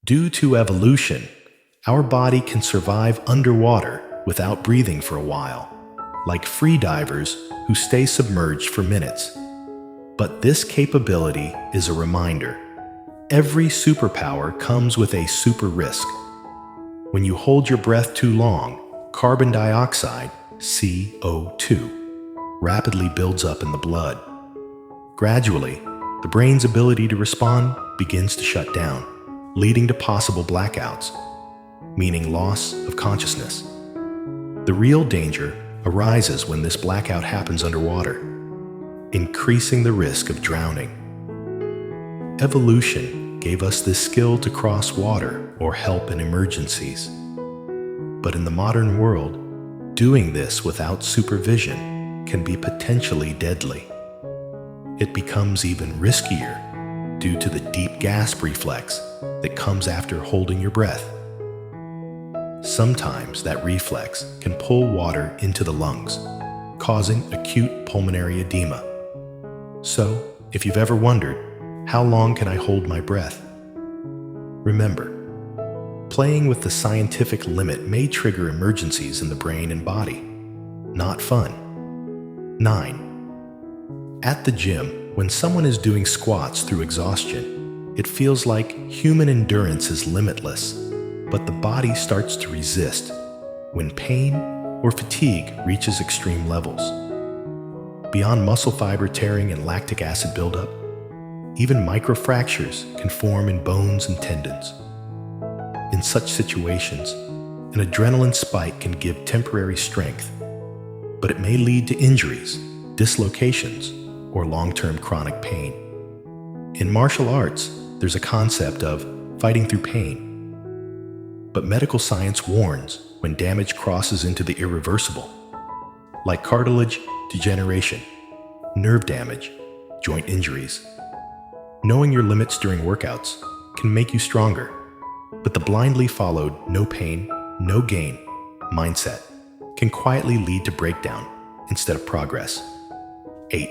Due to evolution, our body can survive underwater without breathing for a while, like free divers who stay submerged for minutes. But this capability is a reminder. Every superpower comes with a super risk. When you hold your breath too long, carbon dioxide, CO2, rapidly builds up in the blood. Gradually, the brain's ability to respond begins to shut down, leading to possible blackouts, meaning loss of consciousness. The real danger arises when this blackout happens underwater, increasing the risk of drowning. Evolution gave us this skill to cross water or help in emergencies. But in the modern world, doing this without supervision can be potentially deadly. It becomes even riskier due to the deep gasp reflex that comes after holding your breath. Sometimes that reflex can pull water into the lungs, causing acute pulmonary edema. So, if you've ever wondered, how long can I hold my breath? Remember, playing with the scientific limit may trigger emergencies in the brain and body. Not fun. 9. At the gym, when someone is doing squats through exhaustion, it feels like human endurance is limitless, but the body starts to resist when pain or fatigue reaches extreme levels. Beyond muscle fiber tearing and lactic acid buildup, even microfractures can form in bones and tendons. In such situations, an adrenaline spike can give temporary strength, but it may lead to injuries, dislocations, or long-term chronic pain. In martial arts, there's a concept of fighting through pain. But medical science warns when damage crosses into the irreversible, like cartilage degeneration, nerve damage, joint injuries. Knowing your limits during workouts can make you stronger, but the blindly followed no pain, no gain mindset can quietly lead to breakdown instead of progress. 8.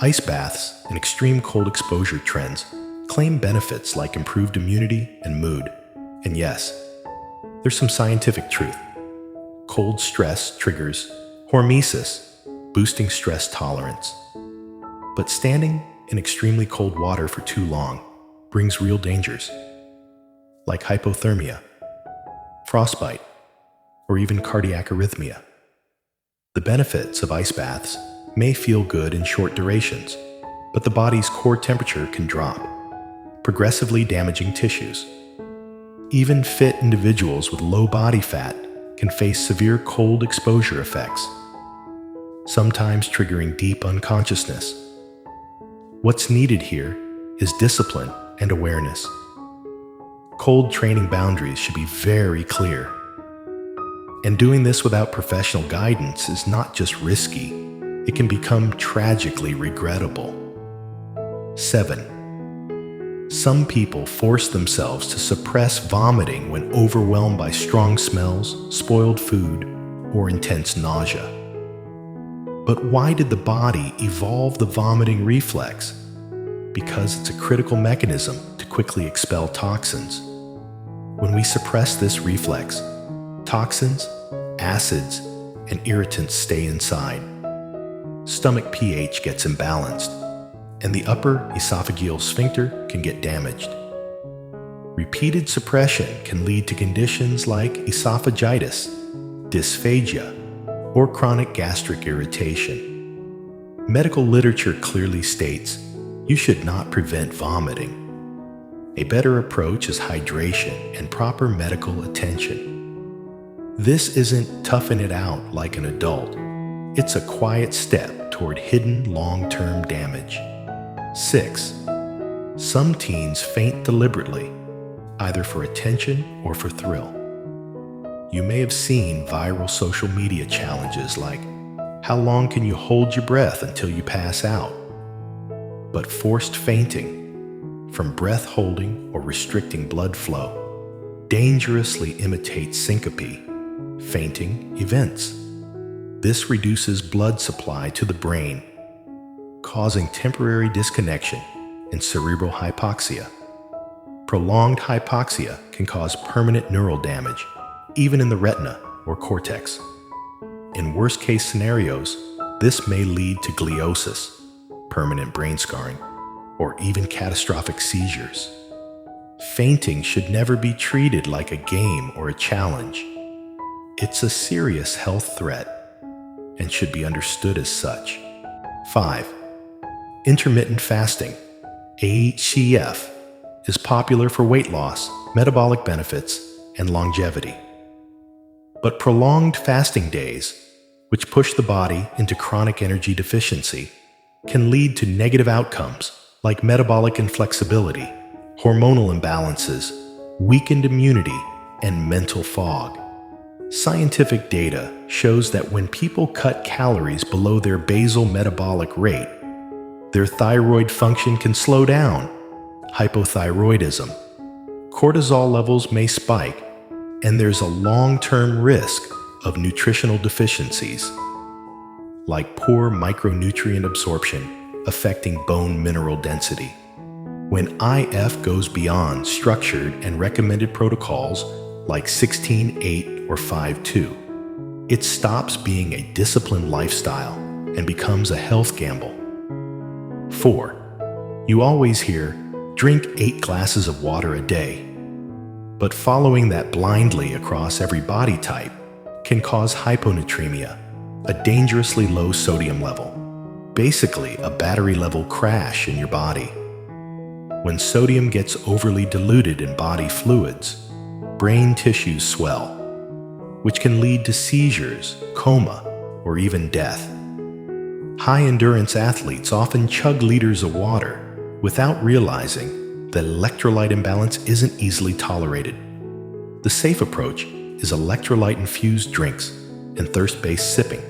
Ice baths and extreme cold exposure trends claim benefits like improved immunity and mood. And yes, there's some scientific truth. Cold stress triggers hormesis, boosting stress tolerance. But standing in extremely cold water for too long brings real dangers, like hypothermia, frostbite, or even cardiac arrhythmia. The benefits of ice baths may feel good in short durations, but the body's core temperature can drop, progressively damaging tissues. Even fit individuals with low body fat can face severe cold exposure effects, sometimes triggering deep unconsciousness. What's needed here is discipline and awareness. Cold training boundaries should be very clear. And doing this without professional guidance is not just risky, it can become tragically regrettable. 7. Some people force themselves to suppress vomiting when overwhelmed by strong smells, spoiled food, or intense nausea. But why did the body evolve the vomiting reflex? Because it's a critical mechanism to quickly expel toxins. When we suppress this reflex, toxins, acids, and irritants stay inside. Stomach pH gets imbalanced, and the upper esophageal sphincter can get damaged. Repeated suppression can lead to conditions like esophagitis, dysphagia, or chronic gastric irritation. Medical literature clearly states you should not prevent vomiting. A better approach is hydration and proper medical attention. This isn't toughen it out like an adult. It's a quiet step toward hidden long-term damage. 6. Some teens faint deliberately, either for attention or for thrill. You may have seen viral social media challenges like, how long can you hold your breath until you pass out? But forced fainting, from breath holding or restricting blood flow, dangerously imitates syncope, fainting events. This reduces blood supply to the brain, causing temporary disconnection and cerebral hypoxia. Prolonged hypoxia can cause permanent neural damage, even in the retina or cortex. In worst-case scenarios, this may lead to gliosis, permanent brain scarring, or even catastrophic seizures. Fainting should never be treated like a game or a challenge. It's a serious health threat and should be understood as such. 5. Intermittent fasting, HCF, is popular for weight loss, metabolic benefits, and longevity. But prolonged fasting days, which push the body into chronic energy deficiency, can lead to negative outcomes like metabolic inflexibility, hormonal imbalances, weakened immunity, and mental fog. Scientific data shows that when people cut calories below their basal metabolic rate, their thyroid function can slow down, hypothyroidism, cortisol levels may spike, and there's a long-term risk of nutritional deficiencies, like poor micronutrient absorption affecting bone mineral density. When IF goes beyond structured and recommended protocols like 16-8 or 5-2, it stops being a disciplined lifestyle and becomes a health gamble. 4. You always hear, drink 8 glasses of water a day. But following that blindly across every body type can cause hyponatremia, a dangerously low sodium level, basically a battery level crash in your body. When sodium gets overly diluted in body fluids, brain tissues swell, which can lead to seizures, coma, or even death. High-endurance athletes often chug liters of water without realizing that electrolyte imbalance isn't easily tolerated. The safe approach is electrolyte-infused drinks and thirst-based sipping,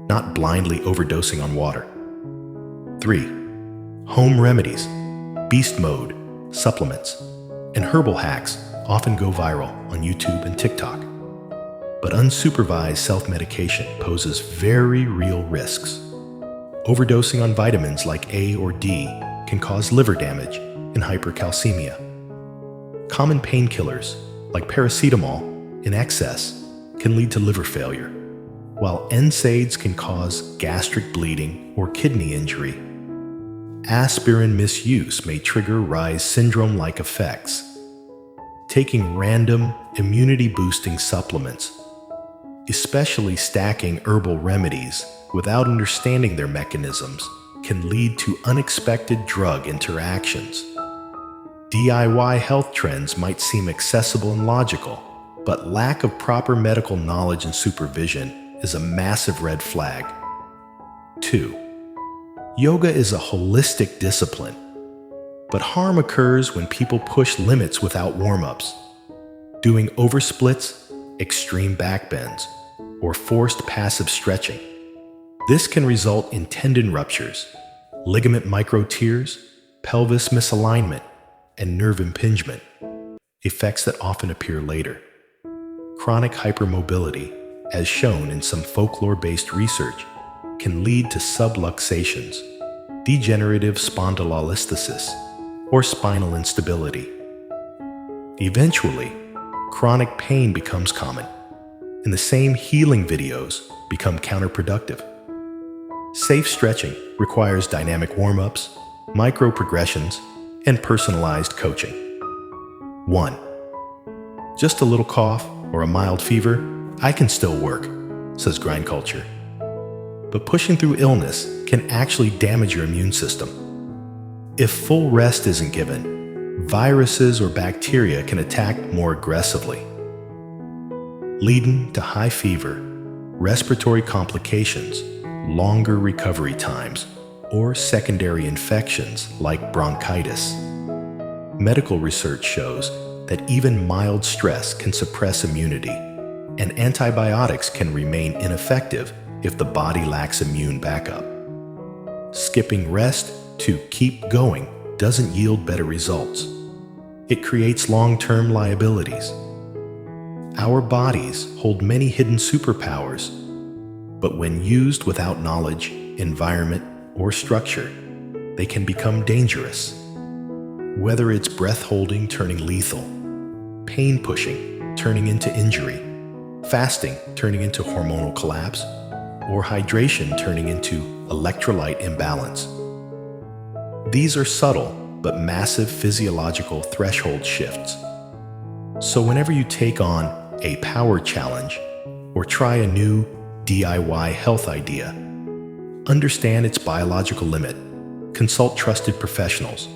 not blindly overdosing on water. 3. Home remedies, beast mode, supplements, and herbal hacks often go viral on YouTube and TikTok. But unsupervised self-medication poses very real risks. Overdosing on vitamins like A or D can cause liver damage and hypercalcemia. Common painkillers, like paracetamol, in excess can lead to liver failure, while NSAIDs can cause gastric bleeding or kidney injury. Aspirin misuse may trigger Reye's syndrome-like effects. Taking random, immunity-boosting supplements, especially stacking herbal remedies without understanding their mechanisms, can lead to unexpected drug interactions. DIY health trends might seem accessible and logical, but lack of proper medical knowledge and supervision is a massive red flag. 2. Yoga is a holistic discipline, but harm occurs when people push limits without warm-ups. Doing oversplits, extreme backbends, or forced passive stretching. This can result in tendon ruptures, ligament micro-tears, pelvis misalignment, and nerve impingement, effects that often appear later. Chronic hypermobility, as shown in some folklore-based research, can lead to subluxations, degenerative spondylolisthesis, or spinal instability. Eventually, chronic pain becomes common, and the same healing videos become counterproductive. Safe stretching requires dynamic warm-ups, micro-progressions, and personalized coaching. 1. Just a little cough or a mild fever, I can still work, says grind culture. But pushing through illness can actually damage your immune system. If full rest isn't given, viruses or bacteria can attack more aggressively, leading to high fever, respiratory complications, longer recovery times, or secondary infections like bronchitis. Medical research shows that even mild stress can suppress immunity, and antibiotics can remain ineffective if the body lacks immune backup. Skipping rest to keep going doesn't yield better results. It creates long-term liabilities. Our bodies hold many hidden superpowers, but when used without knowledge, environment, or structure, they can become dangerous. Whether it's breath holding turning lethal, pain pushing turning into injury, fasting turning into hormonal collapse, or hydration turning into electrolyte imbalance. These are subtle but massive physiological threshold shifts. So whenever you take on a power challenge or try a new DIY health idea, understand its biological limit, consult trusted professionals,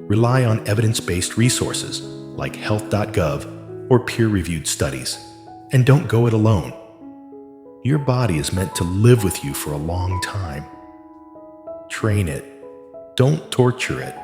rely on evidence-based resources like health.gov or peer-reviewed studies, and don't go it alone. Your body is meant to live with you for a long time. Train it. Don't torture it.